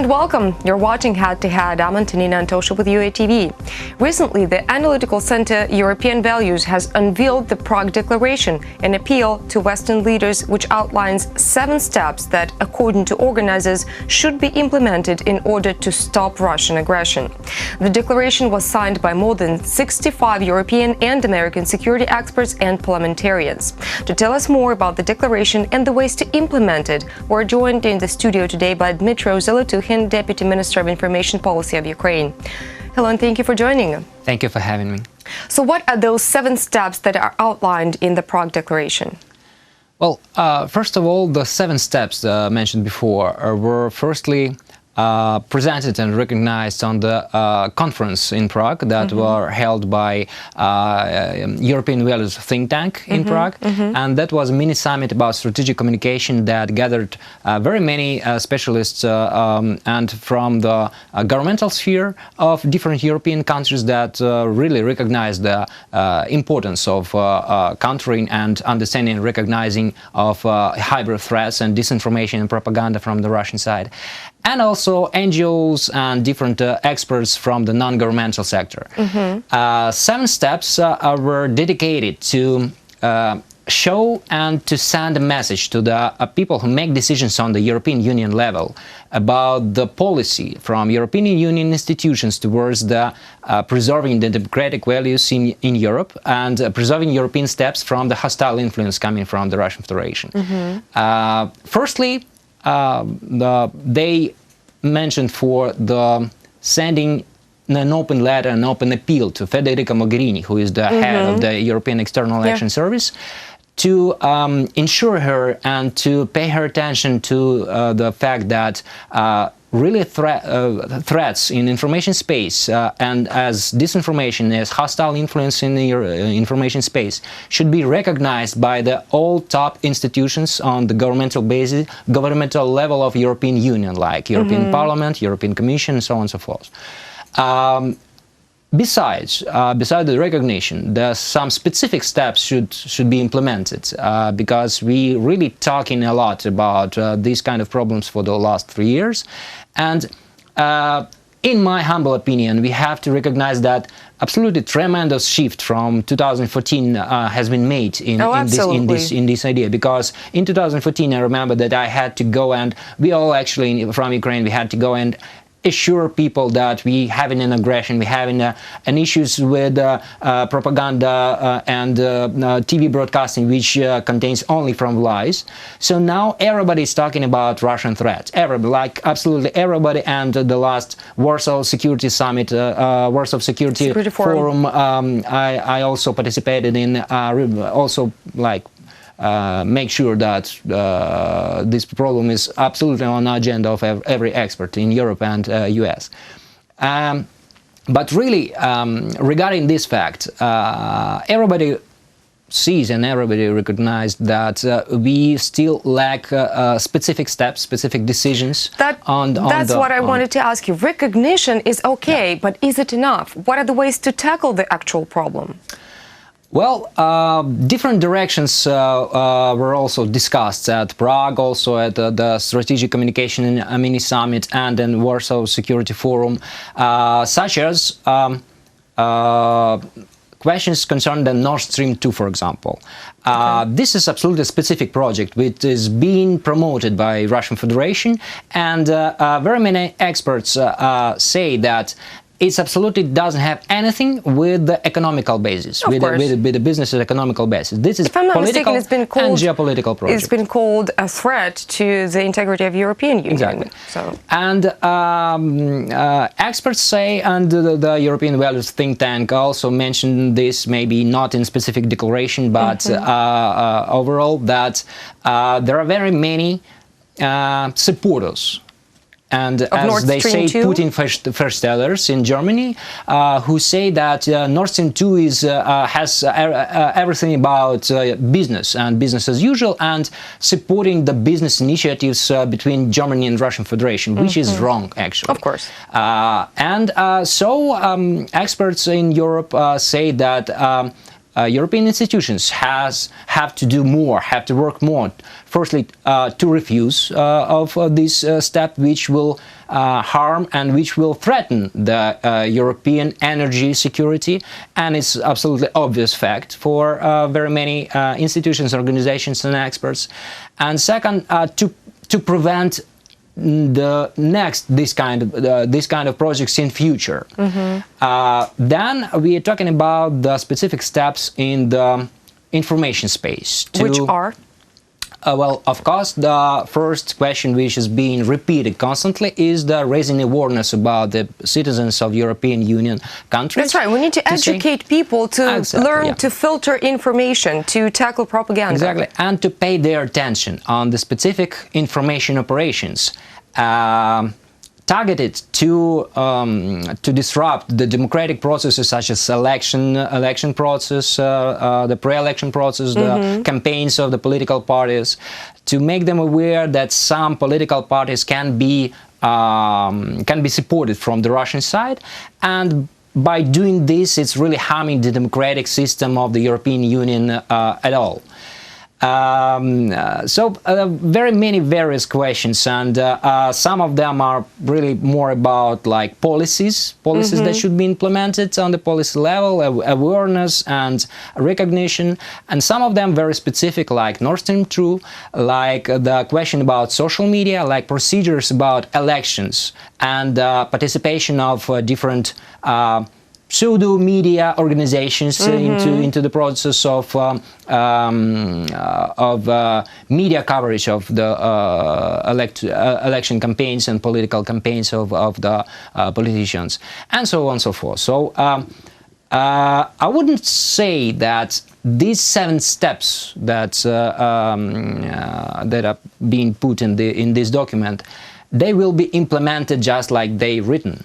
and welcome. You're watching Head to Head. I'm Antonina Antosha with UATV. Recently, the Analytical Center European Values has unveiled the Prague Declaration, an appeal to Western leaders which outlines 7 steps that, according to organizers, should be implemented in order to stop Russian aggression. The declaration was signed by more than 65 European and American security experts and parliamentarians. To tell us more about the declaration and the ways to implement it, we're joined in the studio today by Dmytro Zolotukhin, Deputy Minister of Information Policy of Ukraine. Hello and thank you for joining. Thank you for having me. So what are those 7 steps that are outlined in the Prague Declaration? Well, first of all, the 7 steps mentioned before were firstly presented and recognized on the conference in Prague that were held by European Values think tank in Prague, and that was a mini summit about strategic communication that gathered very many specialists and from the governmental sphere of different European countries that really recognized the importance of countering and understanding and recognizing of hybrid threats and disinformation and propaganda from the Russian side, and also NGOs and different experts from the non-governmental sector. 7 steps were dedicated to show and to send a message to the people who make decisions on the European Union level about the policy from European Union institutions towards the preserving the democratic values in Europe and preserving European steps from the hostile influence coming from the Russian Federation. Firstly, they mentioned for the sending an open letter, an open appeal to Federica Mogherini, who is the head of the European External Action Service, to ensure her and to pay her attention to the fact that really threats in information space and as disinformation, as hostile influence in the information space should be recognized by the all top institutions on the governmental basis, governmental level of European Union, like European Parliament, European Commission, and so on and so forth. Besides the recognition, there's some specific steps should be implemented because we really talking a lot about these kind of problems for the last 3 years, and in my humble opinion, we have to recognize that absolutely tremendous shift from 2014 has been made in this idea, because in 2014 I remember that I had to go, and we all actually from Ukraine, we had to go and assure people that we having an aggression, we having an issues with propaganda and TV broadcasting, which contains only from lies. So now everybody is talking about Russian threats. Everybody, like absolutely everybody, and the last Warsaw Security Summit, Warsaw Security Forum, I also participated in, also like make sure that this problem is absolutely on the agenda of every expert in Europe and US. But really, regarding this fact, everybody sees and everybody recognizes that we still lack specific steps, specific decisions. That's what I wanted to ask you. Recognition is okay, but is it enough? What are the ways to tackle the actual problem? Well, different directions were also discussed at Prague, also at the Strategic Communication Mini Summit and in Warsaw Security Forum, such as questions concerning the Nord Stream 2, for example. This is absolutely a specific project which is being promoted by Russian Federation, and very many experts say that it absolutely doesn't have anything with the economical basis, with the business and economical basis. This is political and geopolitical project. It's been called a threat to the integrity of European Union. Exactly. So. And experts say, and the European Values think tank also mentioned this, maybe not in specific declaration, but overall, that there are very many supporters. And as they say, Putin Verstellers in Germany, who say that Nord Stream 2 has everything about business and business as usual, and supporting the business initiatives between Germany and Russian Federation, which is wrong, actually. Of course. So experts in Europe say that European institutions have to do more, have to work more. Firstly, to refuse of this step, which will harm and which will threaten the European energy security, and it's absolutely obvious fact for very many institutions, organizations, and experts. And second, to prevent the next this kind of projects in future. Then we are talking about the specific steps in the information space. Which are? Well, of course, the first question which is being repeated constantly is the raising awareness about the citizens of European Union countries. That's right. We need to educate people to learn to filter information, to tackle propaganda. Exactly, and to pay their attention on the specific information operations targeted to disrupt the democratic processes such as election process, the pre-election process, the campaigns of the political parties, to make them aware that some political parties can be supported from the Russian side, and by doing this, it's really harming the democratic system of the European Union at all. Very many various questions, and some of them are really more about like policies that should be implemented on the policy level, awareness and recognition, and some of them very specific, like Nord Stream 2, like the question about social media, like procedures about elections and participation of different pseudo-media organizations into the process of media coverage of the election campaigns and political campaigns of the politicians, and so on and so forth. So I wouldn't say that these 7 steps that are being put in this document, they will be implemented just like they written,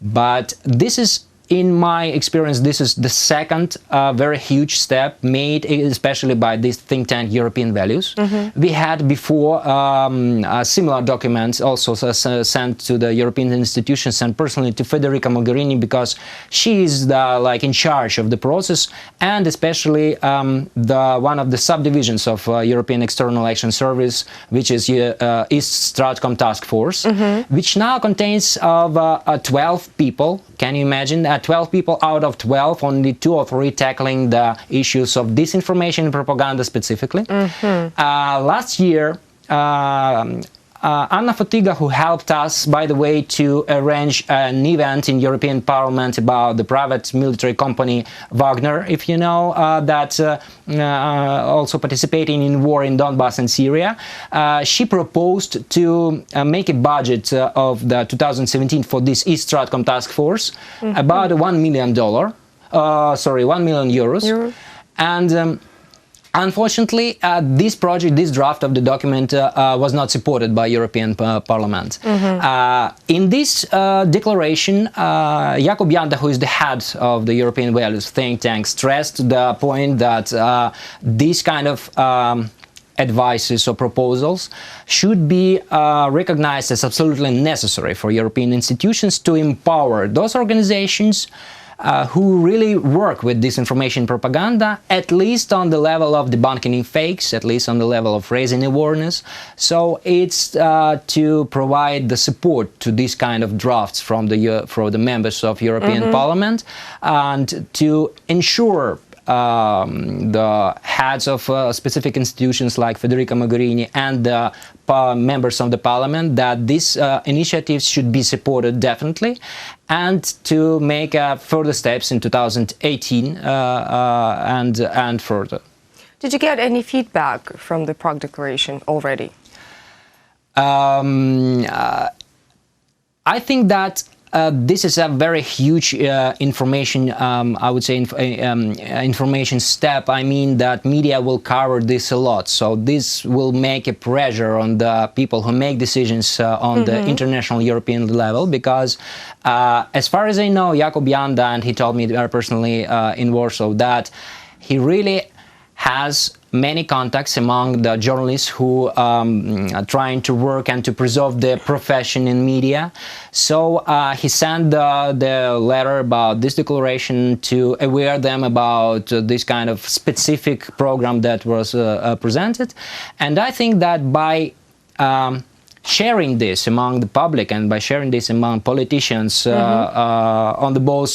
but this is, in my experience, this is the second very huge step made, especially by this think tank European Values. We had before similar documents also sent to the European institutions and personally to Federica Mogherini, because she is in charge of the process, and especially one of the subdivisions of European External Action Service, which is East Stratcom Task Force, which now contains of 12 people. Can you imagine that? 12 people out of 12, only 2 or 3 tackling the issues of disinformation and propaganda specifically. Last year, Anna Fotyga, who helped us, by the way, to arrange an event in European Parliament about the private military company Wagner, if you know, that also participating in war in Donbass and Syria. She proposed to make a budget of the 2017 for this East Stratcom Task Force about $1 million, €1 million. And unfortunately, this draft of the document was not supported by European Parliament. In this declaration, Jakub Janda, who is the head of the European Values think tank, stressed the point that these kind of advices or proposals should be recognized as absolutely necessary for European institutions to empower those organizations who really work with disinformation propaganda, at least on the level of debunking fakes, at least on the level of raising awareness. So it's to provide the support to these kind of drafts from the members of European Parliament, and to ensure the heads of specific institutions like Federica Mogherini and the members of the parliament that these initiatives should be supported definitely, and to make further steps in 2018 and further. Did you get any feedback from the Prague Declaration already? I think that this is a very huge information, I would say, information step. I mean that media will cover this a lot. So this will make a pressure on the people who make decisions on the international European level, because as far as I know, Jakub Janda, and he told me personally in Warsaw, that he really has many contacts among the journalists who are trying to work and to preserve their profession in media. So he sent the letter about this declaration to aware them about this kind of specific program that was presented. And I think that by sharing this among the public and by sharing this among politicians on the both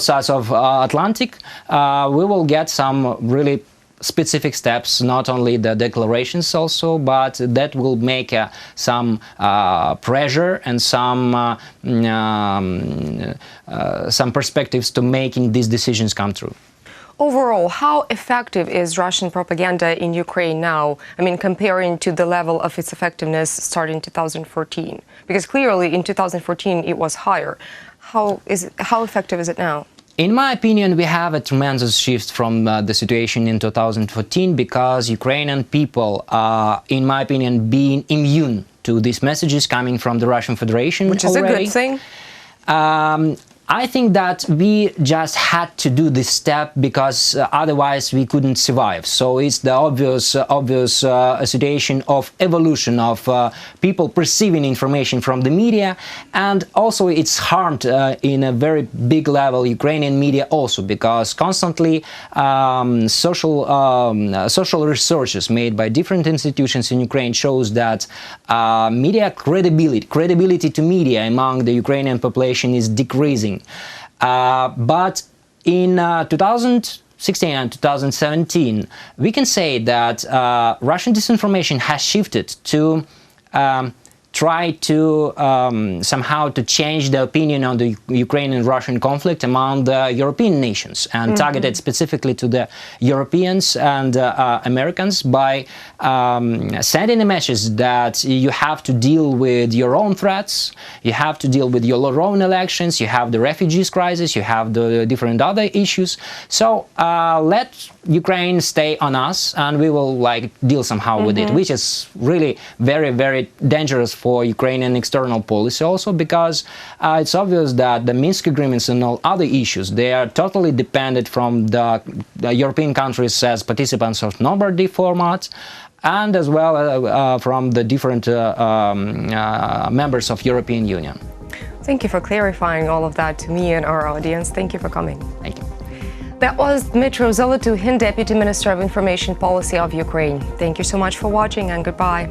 sides of Atlantic, we will get some really specific steps, not only the declarations also, but that will make some pressure and some perspectives to making these decisions come true. Overall, how effective is Russian propaganda in Ukraine now? I mean, comparing to the level of its effectiveness starting in 2014, because clearly in 2014 it was higher. How effective is it now? In my opinion, we have a tremendous shift from the situation in 2014, because Ukrainian people are, in my opinion, being immune to these messages coming from the Russian Federation. Which is already. a good thing. I think that we just had to do this step because otherwise we couldn't survive. So it's the obvious situation of evolution of people perceiving information from the media, and also it's harmed in a very big level Ukrainian media also, because constantly social researches made by different institutions in Ukraine shows that media credibility to media among the Ukrainian population is decreasing. But in 2016 and 2017, we can say that Russian disinformation has shifted to try to somehow to change the opinion on the Ukrainian-Russian conflict among the European nations, and targeted specifically to the Europeans and Americans by sending a message that you have to deal with your own threats, you have to deal with your own elections, you have the refugees crisis, you have the different other issues. So let Ukraine stay on us, and we will deal somehow with it, which is really very, very dangerous for Ukrainian external policy also, because it's obvious that the Minsk agreements and all other issues, they are totally dependent from the European countries as participants of Normandy format, and as well from the different members of European Union. Thank you for clarifying all of that to me and our audience. Thank you for coming. Thank you. That was Dmytro Zolotukhin, Deputy Minister of Information Policy of Ukraine. Thank you so much for watching, and goodbye.